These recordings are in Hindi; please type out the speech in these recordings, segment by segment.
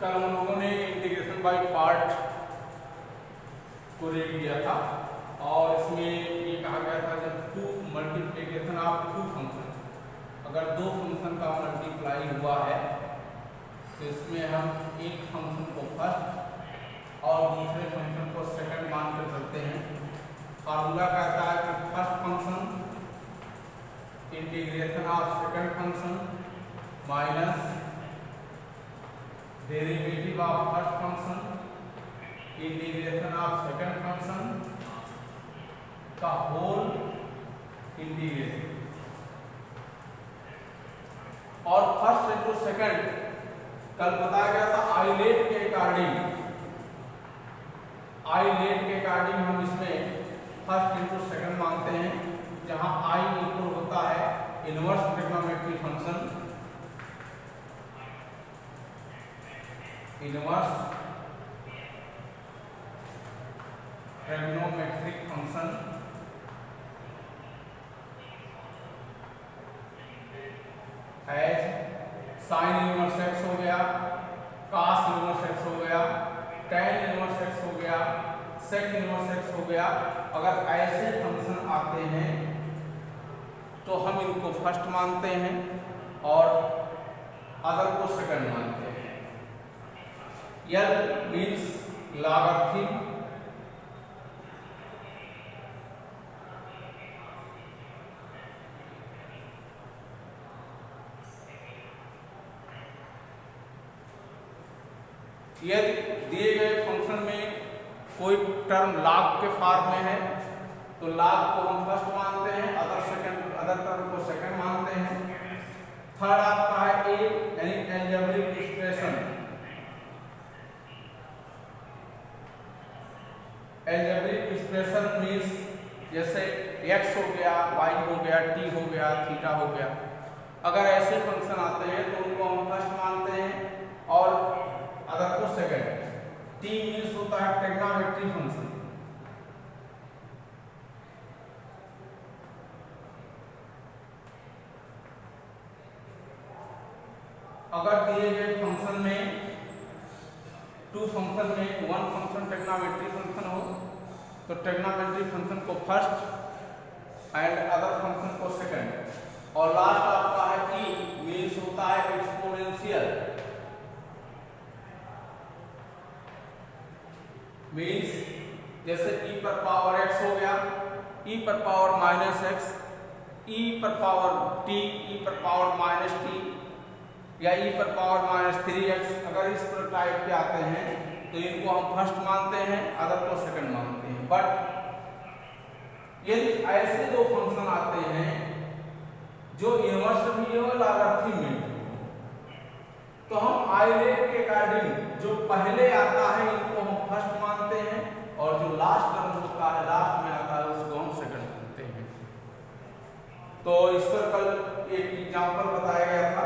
कल हम लोगों ने इंटीग्रेशन बाय पार्ट को रीड किया था और इसमें ये कहा गया था जब two multiplication of two function, अगर दो फंक्शन का मल्टीप्लाई हुआ है तो इसमें हम एक फंक्शन को फर्स्ट और दूसरे फंक्शन को सेकंड मान कर चलते हैं। फार्मूला कहता है कि first function integration of second function minus derivative of first function integration of second function का होल इंटीग्रेशन। और फर्स्ट इंटू सेकंड कल बताया गया था आइलेट के अकॉर्डिंग हम इसमें फर्स्ट इंटू सेकंड मानते हैं, जहां आई इक्वल होता है inverse trigonometric function, as sine inverse x हो गया, कॉस इनवर्स एक्स हो गया, tan इनवर्स एक्स हो गया, सेक इनवर्स एक्स हो गया। अगर ऐसे फंक्शन आते हैं तो हम इनको फर्स्ट मानते हैं और अदर को सेकंड मानते हैं। L मीन्स लॉगरिथम, यदि दिए गए फंक्शन में कोई टर्म लॉग के फॉर्म में है तो लॉग को हम फर्स्ट मानते हैं, अदर टर्म को सेकंड मानते हैं। थर्ड आपका है ए यानी algebraic expression. Algebraic expression means जैसे x हो गया, y हो गया, t हो गया, थीटा हो गया। अगर ऐसे फंक्शन आते हैं तो उनको हम फर्स्ट मानते हैं और अदर को सेकंड। t मीन्स होता है ट्रिग्नोमेट्रिक फंक्शन। अगर दिए गए फंक्शन में टू फंक्शन में वन फंक्शन ट्रिग्नोमेट्रिक फंक्शन हो तो ट्रिग्नोमेट्रिक फंक्शन को फर्स्ट एंड अदर फंक्शन को सेकंड। और लास्ट आपका है e मीन्स होता है एक्सपोनेंशियल, मीन्स जैसे e पर पावर x हो गया, e पर पावर माइनस x, e पर पावर t, e पर पावर माइनस t या e पर पावर माइनस 3x। अगर इस पर टाइप के आते हैं तो इनको हम फर्स्ट मानते हैं, अदर को सेकंड मानते हैं। बट यदि ऐसे दो फंक्शन आते हैं जो इनवर्स भी हो लॉगरिथम में तो हम आइलेट के अकॉर्डिंग जो पहले आता है इनको हम फर्स्ट मानते हैं और जो लास्ट टर्म होता है, लास्ट में आता है, उसको हम सेकंड मानते हैं। तो इस पर कल एक एग्जांपल बताया गया था।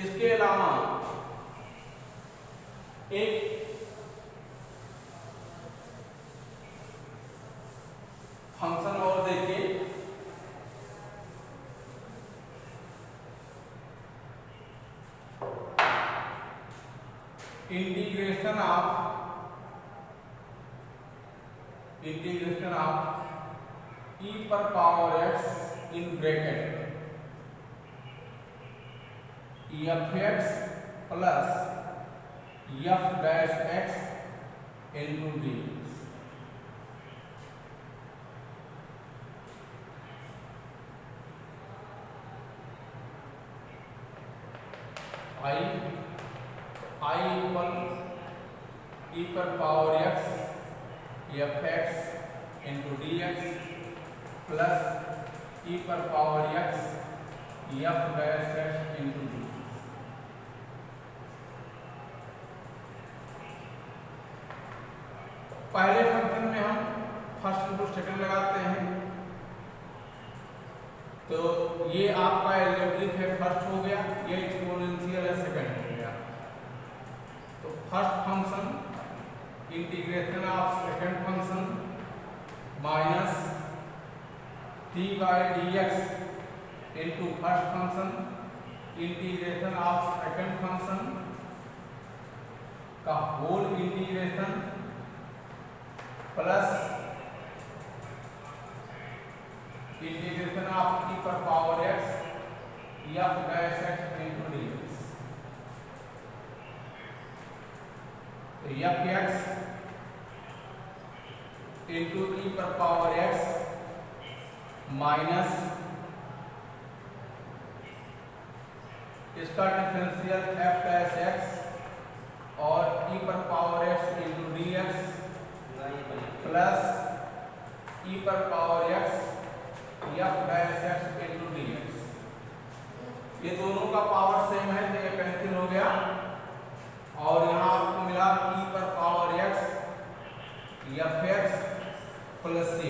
इसके अलावा एक फंक्शन और देखिए, इंटीग्रेशन ऑफ e पर power x in bracket f(x) plus f'(x) into dx। I equal e पर power x f(x) into dx plus e पर power x f'(x) into dx। पहले फंक्शन में हम फर्स्ट इंटू सेकंड लगाते हैं तो ये आपका अलजेब्रिक है, फर्स्ट हो गया, ये एक्सपोनेंशियल है, सेकंड हो गया। तो first function integration of second function minus t by d x into first function integration of second function का whole integration plus integration of e पर power x f dash x into d x. तो f x इंटू e पर पावर x माइनस इसका डिफरेंशियल f डैश x और e पर power x into d x plus e पर power x f dash x into d x. ये दोनों का पावर सेम है तो ये कैंसिल हो गया और यहाँ आपको मिला e पर power x f x plus c।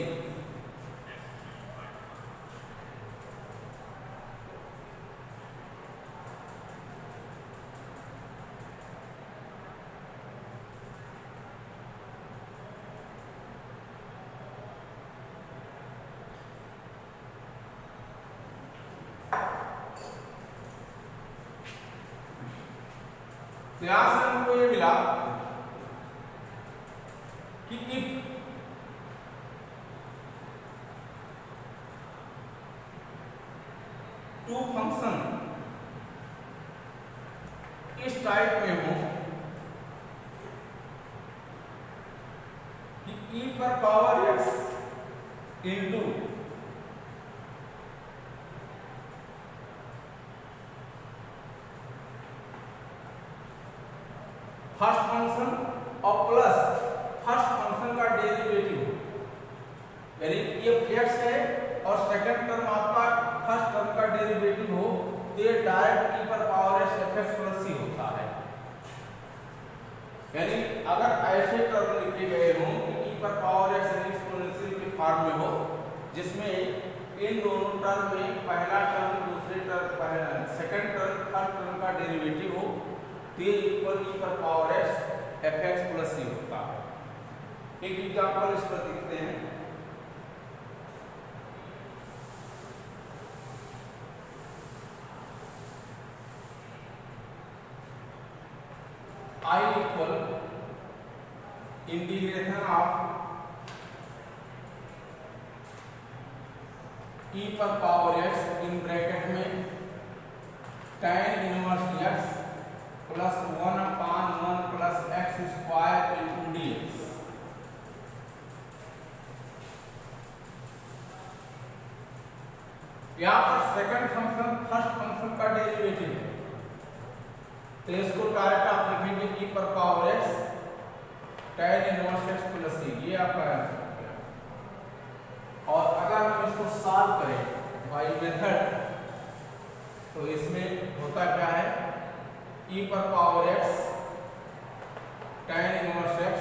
तो यहां से हमको ये मिला कि इफ टू फंक्शन इस टाइप में हो कि e पर power x into first function और प्लस फर्स्ट फंक्शन का डेरिवेटिव, यानी ये x है और सेकंड टर्म आपका फर्स्ट टर्म का डेरिवेटिव हो तो ये डायरेक्ट e पर power x f x plus c होता है। यानी अगर ऐसे टर्म लिखे गए हों कि e पर पावर x एक्सपोनेंशियल के फॉर्म में हो जिसमें इन दोनों टर्म में पहला टर्म दूसरे term second term third term का डेरिवेटिव हो तो ये इक्वल e पर power x f x plus c होता है। एक एग्जांपल इस पर देखते हैं। I equal integration of e पर पावर x इन ब्रैकेट में tan inverse x plus 1/1 plus x square into d x. यहाँ पर सेकंड फंक्शन फर्स्ट फंक्शन का डेरिवेटिव है तो इसको डायरेक्ट आप लिखेंगे e पर power x tan inverse x plus c, ये आपका आंसर है। और अगर हम इसको सॉल्व करें बाय मेथड तो इसमें होता क्या है, e पर power x tan inverse x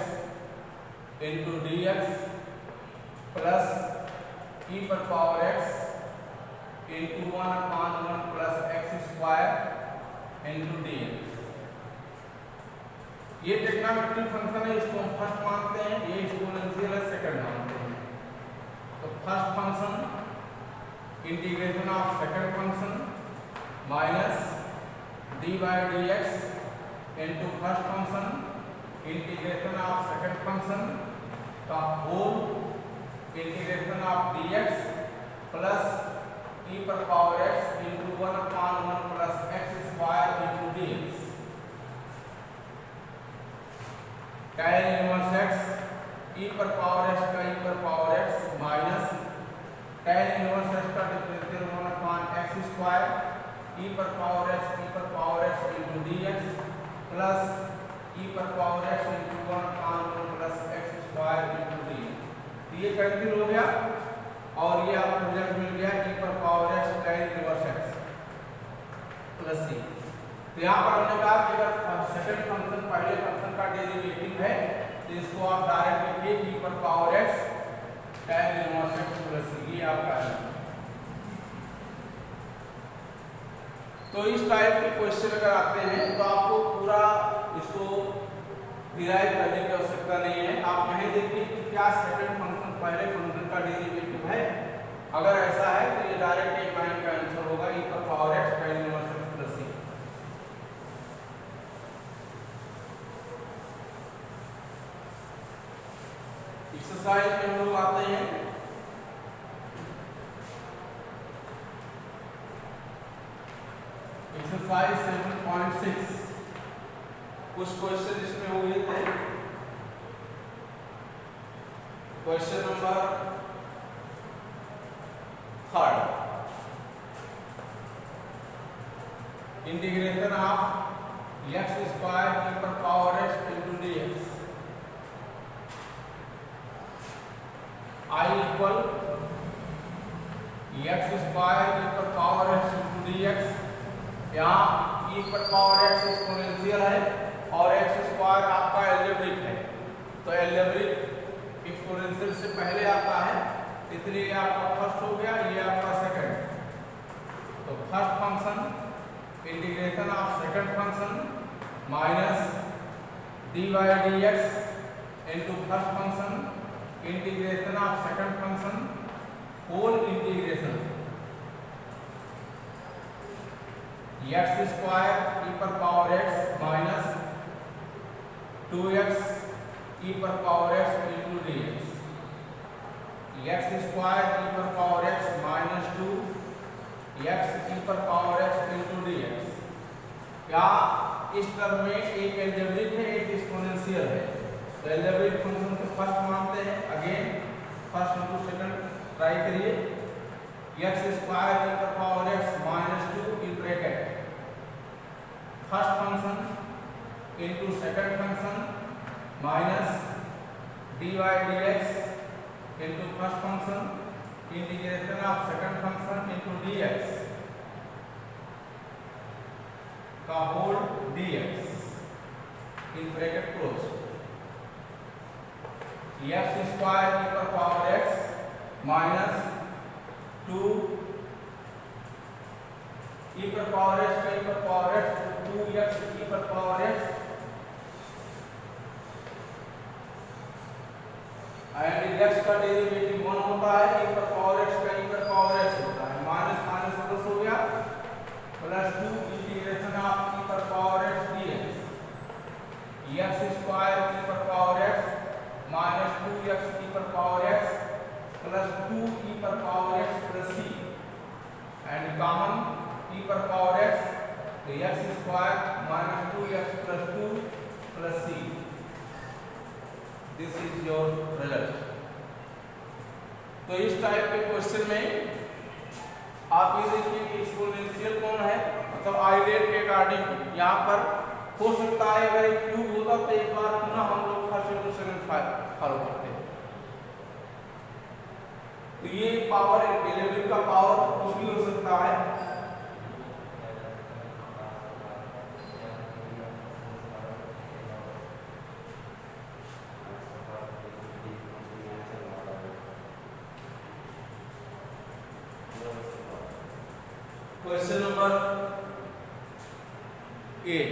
into d x plus e पर power x into 1/1 plus x square into d x. ये ट्रिग्नोमेट्रिक फंक्शन है, इसको हम फर्स्ट मानते हैं, ये एक्सपोनेंशियल है सेकंड मानते हैं। तो first function integration of second function minus d by d x into first function integration of second function का whole integration of d x plus e पर power x into 1/1 plus x square into d x. tan inverse x e पर पावर x का e पर power x minus tan inverse x का डिफरेंशियल 1/x स्क्वायर e पर power x into d x plus e पर power x into 1/1 plus x square into d x. ये कैंसिल हो गया और ये आपको रिजल्ट मिल गया e पर power x tan inverse x plus c। तो यहाँ पर हमने कहा कि अगर सेकंड फंक्शन पहले फंक्शन का डेरिवेटिव है तो इसको आप डायरेक्ट लिखिए e पर power x tan inverse x plus c, ये आपका है। तो इस टाइप के क्वेश्चन अगर आते हैं तो आपको पूरा इसको डिराइव करने की आवश्यकता नहीं है। आप यही देखिए कि क्या सेकंड फंक्शन पहले फंक्शन का डेरिवेटिव है, अगर ऐसा एक्सरसाइज में हम लोग आते हैं एक्सरसाइज 7.6। कुछ क्वेश्चन इसमें हुए थे। Question number 3, integration of x square की पर power x into d x I equal x square की पर power x into d x. यहाँ ई पर पावर एक्स एक्सपोनेंशियल है और एक्स स्क्वायर आपका एल्जेब्रिक है, तो एल्जेब्रिक एक्सपोनेंशियल से पहले आता है, इसलिए ये आपका फर्स्ट हो गया, ये आपका सेकंड। तो first function integration of second function minus d by d x into first function integration of second function whole integration x square e पर power x minus 2x e पर power x into d x. X square e पर power x minus 2 x e पर power x into d x. क्या इस टर्म में एक एल्जेब्रिक है, एक एक्सपोनेंशियल है, तो एल्जेब्रिक फंक्शन को फर्स्ट मानते हैं। Again first into second try करिए। एक्स स्क्वायर ई पर power x minus 2 in bracket first function into second function minus d by d x into first function integration of second function into d x का whole d x in bracket close. X square e पर पावर एक्स माइनस 2 ई पर पावर एक्स का ई पर पावर एक्स 2x ई पर पावर एक्स एंड x का डेरिवेटिव 1 होता है, ई पर पावर एक्स का ई पर पावर एक्स होता है, माइनस माइनस प्लस हो गया, प्लस 2 इंटीग्रेशन ऑफ ई पर power x dx। X square e पर power x minus 2x e पर पावर एक्स प्लस 2 ई पर power x plus c and common e पर पावर एक्स, तो x square minus 2x plus 2 plus c। This is your result. तो इस टाइप के क्वेश्चन में आप ये देखिए कि एक्सपोनेंशियल कौन है, मतलब आइडियल के अकॉर्डिंग यहाँ पर हो सकता है अगर एक क्यूब होता तो एक बार पुनः हम लोग फर्स्ट इंटू सेकंड फॉलो करते हैं। तो ये पावर एलिमेंट का पावर कुछ भी हो सकता है। Question number 8,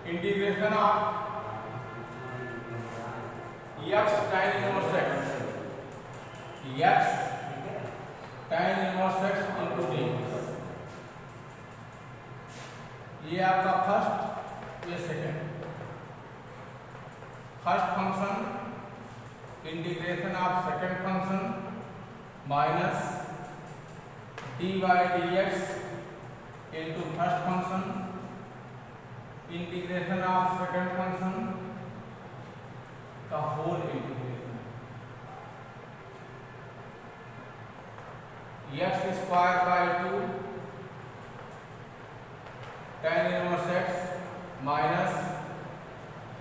integration of x tan inverse x, x tan inverse x into dx। ये आपका फर्स्ट, ये second. First function integration of second function minus d by d x into first function integration of second function का whole integration. X square by 2 tan inverse x minus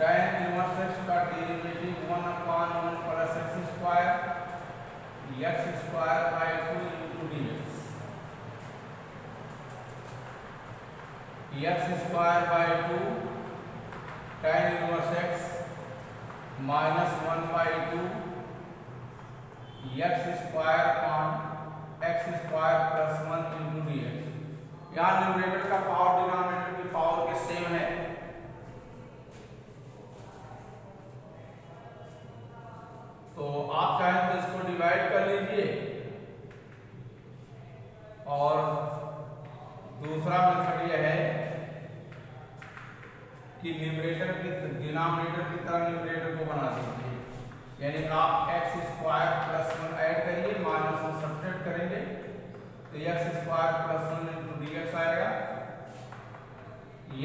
tan inverse x का derivative 1/1 plus x square x square by 2 into dx। X square by 2 tan inverse x minus 1/2 x square upon x square plus 1 into dx। यहाँ न्यूमरेटर का पावर डिनोमिनेटर की पावर के सेम है, तो आप चाहें तो इसको डिवाइड कर लीजिए और दूसरा मेथड यह है कि न्यूमरेटर की डिनोमिनेटर की तरह न्यूमरेटर को बना दीजिए, यानी आप x स्क्वायर प्लस 1 ऐड करिए, माइनस में सब्ट्रैक्ट करेंगे तो x square plus 1 into dx आएगा,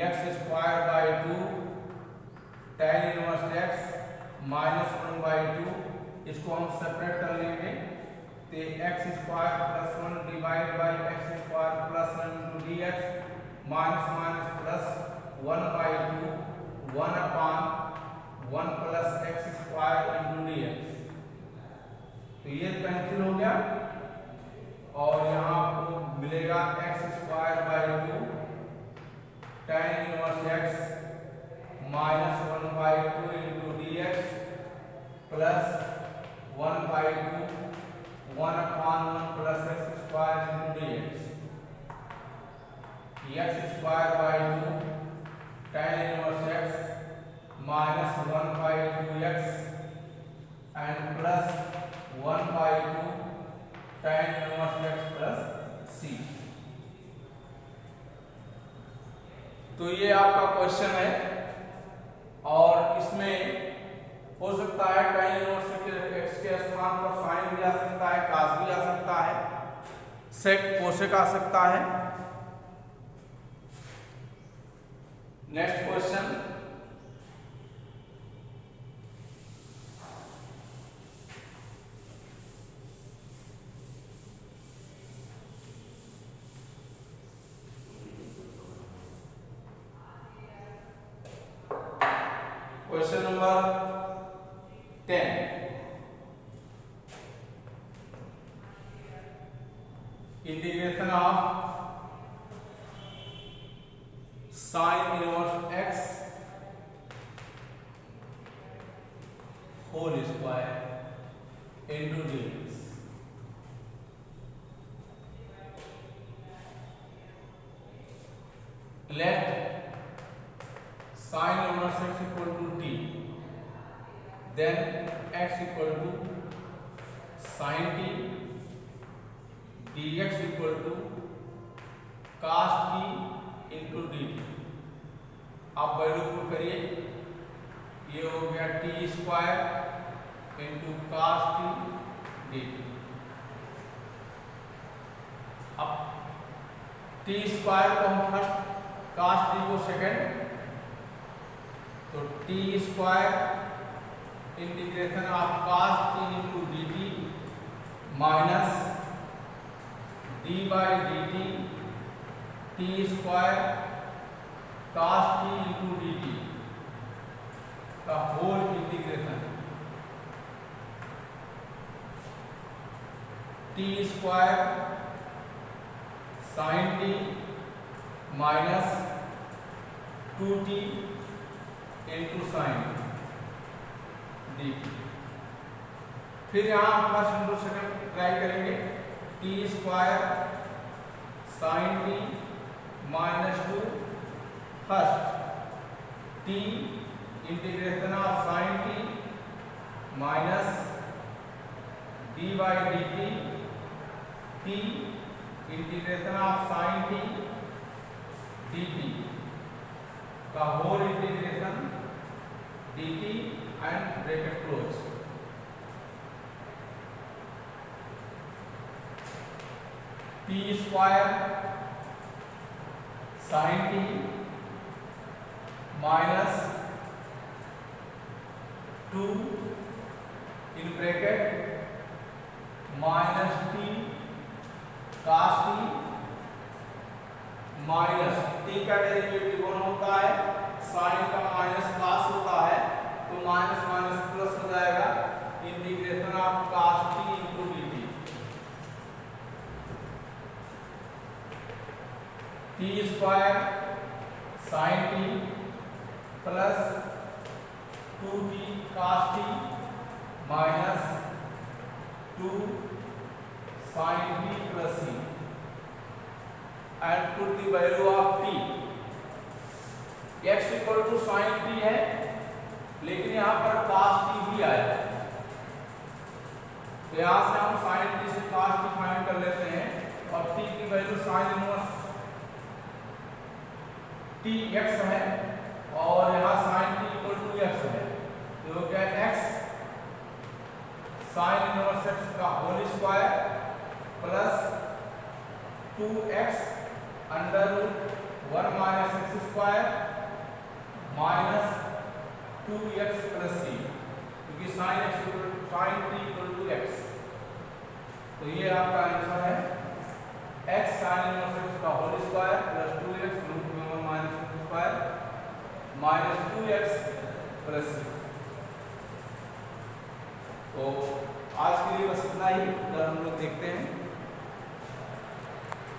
x square by 2 tan inverse x minus 1 by 2, इसको हम सेपरेट कर लेंगे तो x square plus 1 divide by x square plus 1 into dx minus minus plus 1 by 2 1 upon 1 plus x square into dx, तो ये कैंसिल हो गया और यहाँ आपको मिलेगा x square by 2 tan inverse x minus 1 by 2 into dx plus 1 by 2 1 upon 1 plus x square into dx, x square by 2 tan inverse x minus 1 by 2x and plus 1 by 2 tan inverse x plus c। तो ये आपका क्वेश्चन है और इसमें हो सकता है tan इनवर्स x के स्थान पर साइन भी आ सकता है, cos भी आ सकता है, sec कोसेक आ सकता है। Next question, question number 10, integration of sine inverse x whole square into dx। Let sin inverse x equal to t, then x equal to sin t, dx equal to cos t into dt। आप वैल्यू पुट करिए, ये हो गया t square into cos t dt। अब टी स्क्वायर को हम फर्स्ट, cos t को सेकंड, तो t square integration of cos t into dt minus d by dt t square cos t into dt का whole integration, t square sine t minus 2t into sine dt। फिर यहाँ फर्स्ट इंटू सेकंड ट्राई करेंगे, t square sine t minus 2 first t integration of sine t minus d by dt t integration of sine t dt का whole integration dt and bracket close. T square sine t minus 2 in bracket minus t cos t minus t का डेरिवेटिव 1 होता है, साइन का माइनस cos होता है, तो माइनस माइनस प्लस हो जाएगा, integration of cos t into dt। T square sine t plus 2t cos t minus 2 sine t plus c। and put the value of t. x equal to sin t है, लेकिन यहाँ पर cos t भी आया, तो यहाँ से हम sin t से cos t फाइंड कर लेते हैं और t की value sin inverse t x है और यहाँ sin t equal to x है, तो क्या x sin इनवर्स x का whole square plus 2x under root 1 minus x square minus 2x plus c, क्योंकि sin t equal to x, तो ये आपका आंसर है x sin इनवर्स x का whole square plus 2x root में 1 minus x square minus 2x plus c। तो आज के लिए बस इतना ही, हम लोग देखते हैं